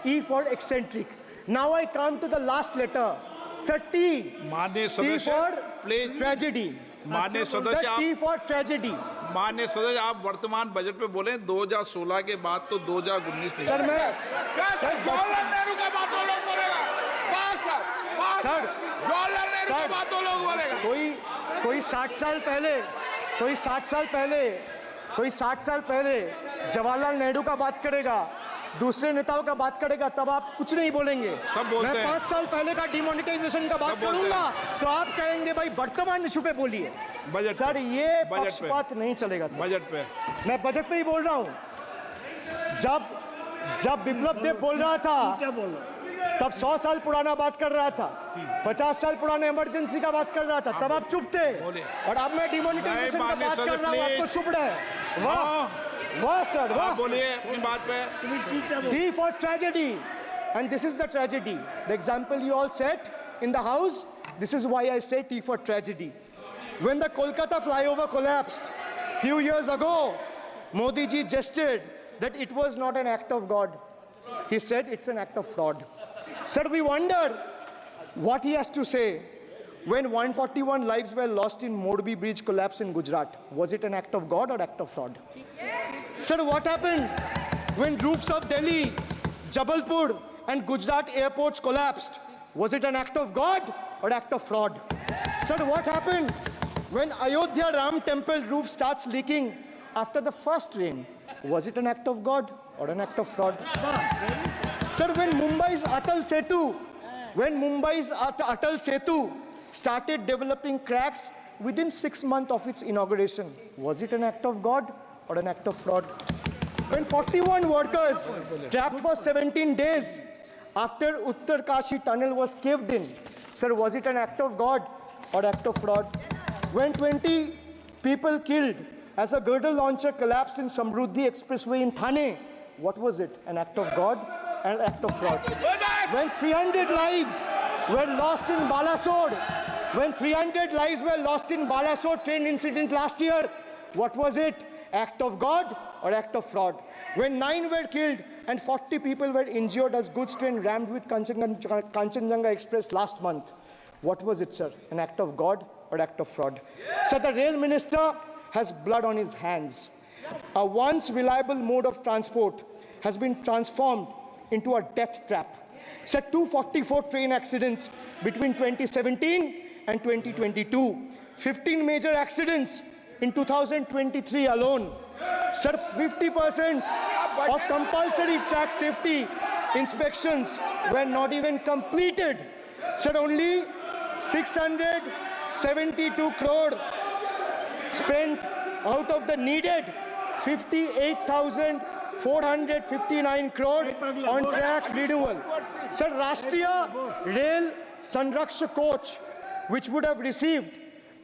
S5: E for eccentric. Now I come to the last letter. Sir, T.
S1: माननीय
S5: T
S1: सदस्य,
S5: for
S1: please.
S5: tragedy.
S1: माननीय
S5: Sir,
S1: सदस्य,
S5: T for tragedy.
S1: माननीय सदस्य, आप वर्तमान budget पे बोले 2016 के बाद तो 2019 नहीं।
S5: सर मैं
S4: सर जवाहरलाल नेहरू का बातों लोग बोलेगा। बस
S5: सर
S4: जवाहरलाल नेहरू का बातों लोग बोलेगा।
S5: कोई 60 साल पहले कोई 60 साल पहले जवाहरलाल नेहरू का बात करेगा, दूसरे नेताओं का बात करेगा, तब आप कुछ नहीं बोलेंगे।
S1: सब बोलते
S5: मैं
S1: हैं।
S5: 5 साल पहले का डिमोनेटाइजेशन का बात
S1: सब बोलते
S5: करूंगा तो आप कहेंगे भाई वर्तमान इशू पे बोलिए।
S1: बजट
S5: सर
S1: पे।
S5: ये
S1: बजट पे।
S5: पक्षपात नहीं चलेगा सर।
S1: बजट पे
S5: मैं बजट पे ही बोल रहा हूँ। जब बिप्लब देव बोल रहा था तब 100 साल पुराना बात कर रहा था, 50 साल पुराने इमरजेंसी का बात कर रहा था, तब आप चुप थे। और अब मैं डिमोनेटाइजेशन का बात कर रहा हूँ, आपको चुप रहे। वाह वाह सर वाह।
S1: आप बोलिए अपनी बात पे।
S5: T for tragedy, and this is the tragedy. The example you all set in the house, this is why I say T for tragedy. When the Kolkata flyover collapsed few years ago, Modi ji gestured that it was not an act of God. He said it's an act of fraud. Sir, we wonder what he has to say when 141 lives were lost in Morbi Bridge collapse in Gujarat. Was it an act of God or act of fraud? Sir, what happened when roofs of Delhi, Jabalpur and Gujarat airports collapsed? Was it an act of God or act of fraud? Sir, what happened when Ayodhya Ram temple roof starts leaking after the first rain? Was it an act of God or an act of fraud? Sir, when Mumbai's Atal Setu started developing cracks within 6 months of its inauguration, was it an act of God or an act of fraud? When 41 workers trapped for 17 days after Uttarkashi tunnel was caved in, sir, was it an act of God or act of fraud? When 20 people killed as a girdle launcher collapsed in Samruddhi Expressway in Thane, what was it? An act of God and act of fraud? When 300 lives were lost in Balasore, train incident last year, what was it? Act of God or act of fraud? When 9 were killed and 40 people were injured as goods train rammed with Kanchenjunga Express last month, what was it, sir? An act of God or act of fraud? So the rail minister has blood on his hands. A once reliable mode of transport has been transformed into a death trap. So 244 train accidents between 2017 and 2022. 15 major accidents in 2023 alone. Sir, 50% of compulsory track safety inspections were not even completed. Sir, only 672 crore spent out of the needed 58,459 crore on track renewal. Sir, Rashtriya Rail Sanrakshak coach, which would have received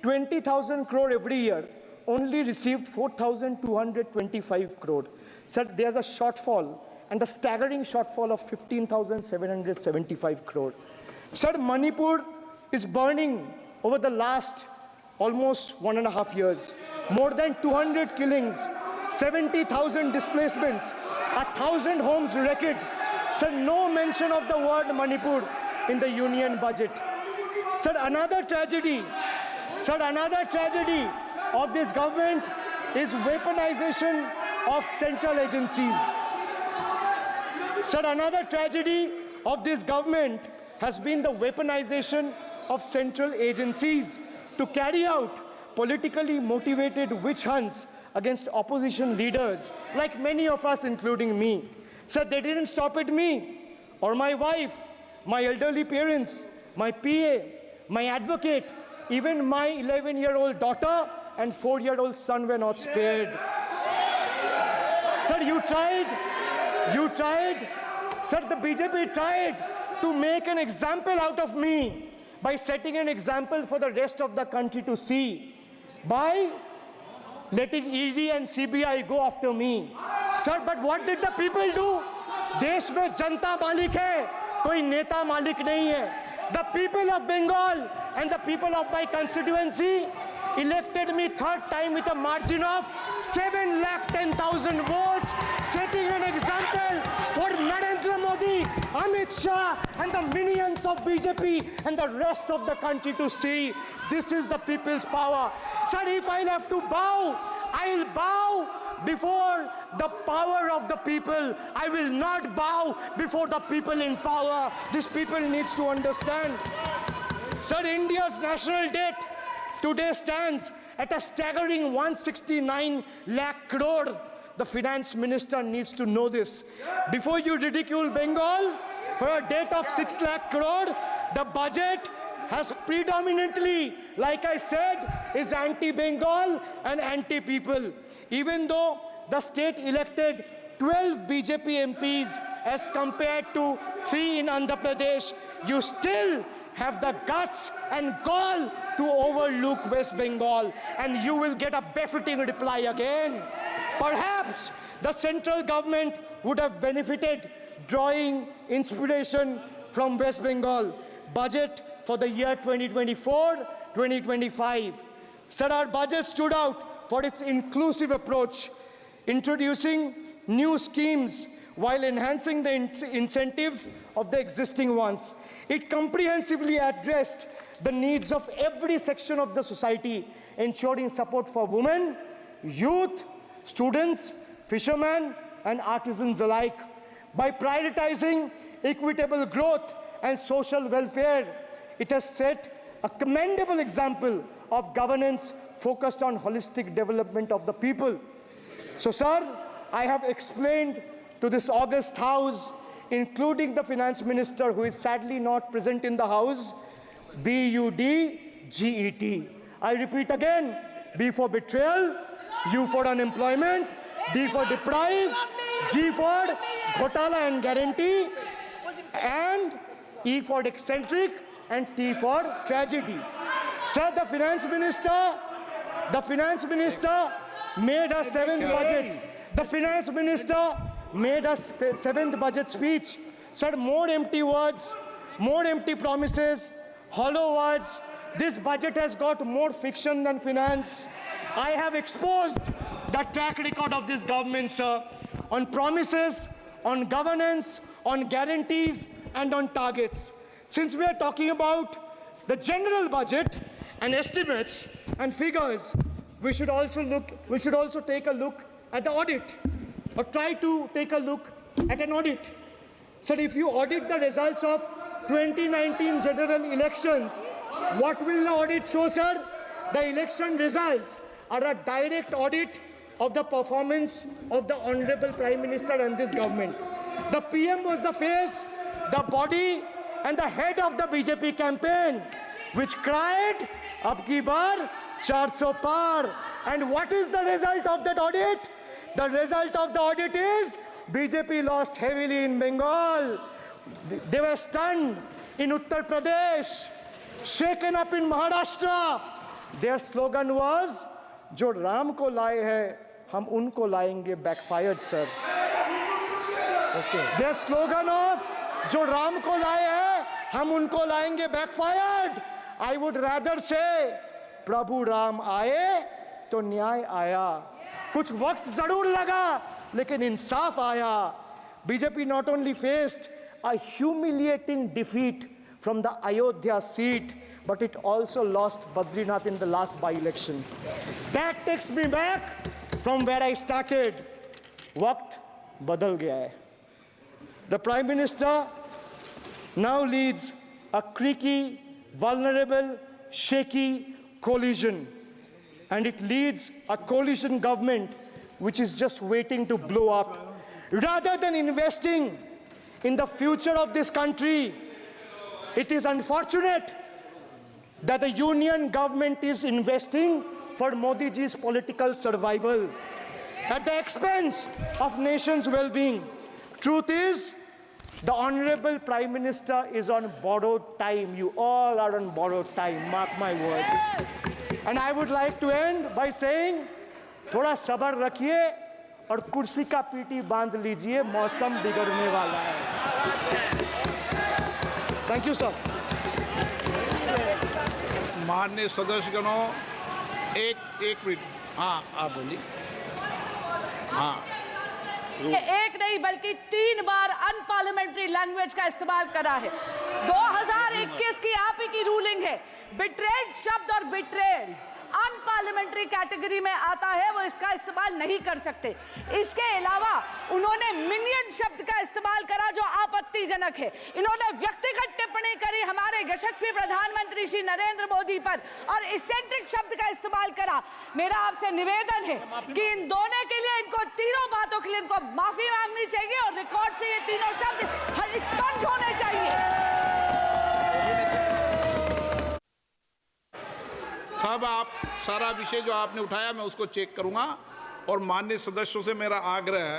S5: 20,000 crore every year, only received 4,225 crore. Sir, there's a shortfall, and a staggering shortfall of 15,775 crore. Sir, Manipur is burning over the last almost 1.5 years. More than 200 killings, 70,000 displacements, 1,000 homes wrecked. Sir, no mention of the word Manipur in the union budget. Sir, another tragedy of this government is weaponization of central agencies. Sir, another tragedy of this government has been the weaponization of central agencies to carry out politically motivated witch hunts against opposition leaders, like many of us, including me. Sir, they didn't stop at me or my wife, my elderly parents, my PA, my advocate, even my 11-year-old daughter and 4-year-old son were not spared. Sir, you tried. Sir, the BJP tried to make an example out of me by setting an example for the rest of the country to see, by letting ED and CBI go after me. Sir, but what did the people do? देश में जनता मालिक है, कोई नेता मालिक नहीं है. The people of Bengal and the people of my constituency elected me third time with a margin of 710,000 votes, setting an example for Narendra Modi, Amit Shah and the minions of BJP and the rest of the country to see. This is the people's power. Sir, if I'll have to bow, I'll bow before the power of the people. I will not bow before the people in power. This people needs to understand. Sir, India's national debt today stands at a staggering 169 lakh crore. The finance minister needs to know this. Before you ridicule Bengal for a debt of 6 lakh crore, the budget has predominantly, like I said, is anti-Bengal and anti-people. Even though the state elected 12 BJP MPs as compared to 3 in Andhra Pradesh, you still have the guts and gall to overlook West Bengal, and you will get a befitting reply again. Perhaps the central government would have benefited drawing inspiration from West Bengal budget for the year 2024-2025. Sir, our budget stood out for its inclusive approach, introducing new schemes while enhancing the incentives of the existing ones. It comprehensively addressed the needs of every section of the society, ensuring support for women, youth, students, fishermen, and artisans alike. By prioritizing equitable growth and social welfare, it has set a commendable example of governance focused on holistic development of the people. So, sir, I have explained to this august House, including the finance minister, who is sadly not present in the House, BUDGET. I repeat again, B for betrayal, U for unemployment, D for deprive, G for ghotala and guarantee, and E for eccentric, and T for tragedy. Sir, the finance minister made a seventh budget. The finance minister made a seventh budget speech. Sir, more empty words, more empty promises, hollow words. This budget has got more fiction than finance. I have exposed the track record of this government, sir, on promises, on governance, on guarantees, and on targets. Since we are talking about the general budget and estimates and figures, we should also take a look at the audit, or try to take a look at an audit. So if you audit the results of 2019 general elections, what will the audit show, sir? The election results are a direct audit of the performance of the Honorable Prime Minister and this government. The PM was the face, the body, and the head of the BJP campaign, which cried, "Ab ki baar 400 par." And what is the result of that audit? The result of the audit is BJP lost heavily in Bengal. They were stunned in Uttar Pradesh, shaken up in Maharashtra. Their slogan was, "Jo Ram ko laaye hai, hum unko laayenge," backfired, sir. Okay. Their slogan of "Jo Ram ko laaye hai, hum unko laayenge," backfired. I would rather say, "Prabhu Ram aaye, to न्याय आया." कुछ वक्त जरूर लगा, लेकिन इंसाफ आया. BJP not only faced a humiliating defeat from the Ayodhya seat, but it also lost Badrinath in the last by-election. That takes me back from where I started. Waqt badal gaya hai. The Prime Minister now leads a creaky, vulnerable, shaky coalition. And it leads a coalition government which is just waiting to blow up. Rather than investing in the future of this country, it is unfortunate that the union government is investing for Modi ji's political survival at the expense of nation's well-being. Truth is, the Honorable Prime Minister is on borrowed time. You all are on borrowed time, mark my words. And I would like to end by saying, थोड़ा सब्र रखिए और कुर्सी का PT बांध लीजिए, मौसम बिगड़ने वाला है. Thank you, sir.
S1: माननीय सदस्यगणों, एक मिनट. हाँ, आप बोलिए. हाँ.
S6: एक नहीं बल्कि 3 बार अनपार्लियामेंट्री लैंग्वेज का इस्तेमाल करा है. 2021 की आप ही की रूलिंग है. बिट्रेड शब्द और बिट्रेड अनपार्लियामेंट्री कैटेगरी में आता है वो इसका इस्तेमाल नहीं कर सकते। इसके अलावा उन्होंने मिनियन शब्द का इस्तेमाल करा जो आपत्तिजनक है। इन्होंने व्यक्तिगत टिप्पणी करी हमारे यशस्वी प्रधानमंत्री श्री नरेंद्र मोदी पर और इसेंट्रिक शब्द का इस्तेमाल करा। मेरा आपसे निवेदन है कि इन दोनों के लिए, इनको तीनों बातों के लिए इनको माफी मांगनी चाहिए और रिकॉर्ड से ये तीनों शब्द एक्सपंज होने चाहिए।
S1: साहब, आप सारा विषय जो आपने उठाया मैं उसको चेक करूंगा और माननीय सदस्यों से मेरा आग्रह है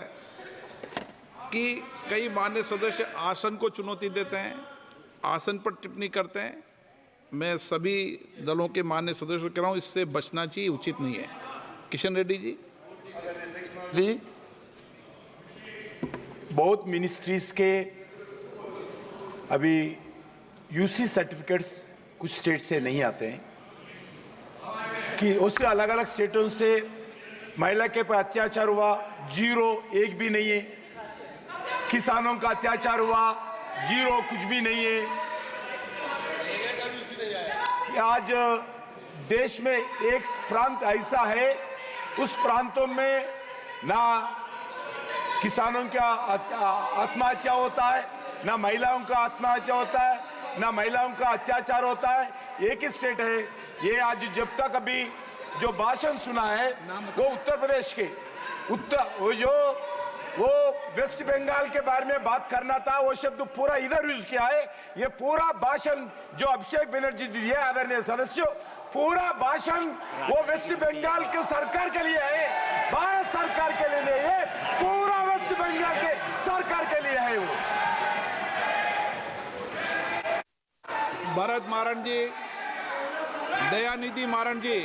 S1: कि कई माननीय सदस्य आसन को चुनौती देते हैं, आसन पर टिप्पणी करते हैं। मैं सभी दलों के माननीय सदस्यों को कह रहा हूं, इससे बचना चाहिए, उचित नहीं है। किशन रेड्डी जी।
S7: बहुत मिनिस्ट्रीज के अभी यूसी सर्टिफिकेट्स कुछ स्टेट से नहीं आते हैं कि उससे अलग अलग स्टेटों से महिला के पर अत्याचार हुआ, 0 एक भी नहीं है। किसानों का अत्याचार हुआ, 0 कुछ भी नहीं है। आज देश में एक प्रांत ऐसा है, उस प्रांतों में ना किसानों का आत्महत्या होता है, ना महिलाओं का आत्महत्या होता है, ना महिलाओं का अत्याचार होता है। एक ही स्टेट है ये। आज जब तक अभी जो भाषण सुना है वो उत्तर प्रदेश के वो वेस्ट बंगाल के बारे में बात करना था, वो शब्द पूरा इधर यूज किया है। ये पूरा भाषण जो अभिषेक बनर्जी जी दिए आदरणीय सदस्यों, पूरा भाषण वो वेस्ट बंगाल के सरकार के लिए है, भारत सरकार के लिए नहीं है, पूरा वेस्ट बंगाल के सरकार के लिए है। वो
S1: भरत मारन जी, दयानिधि मारन जी।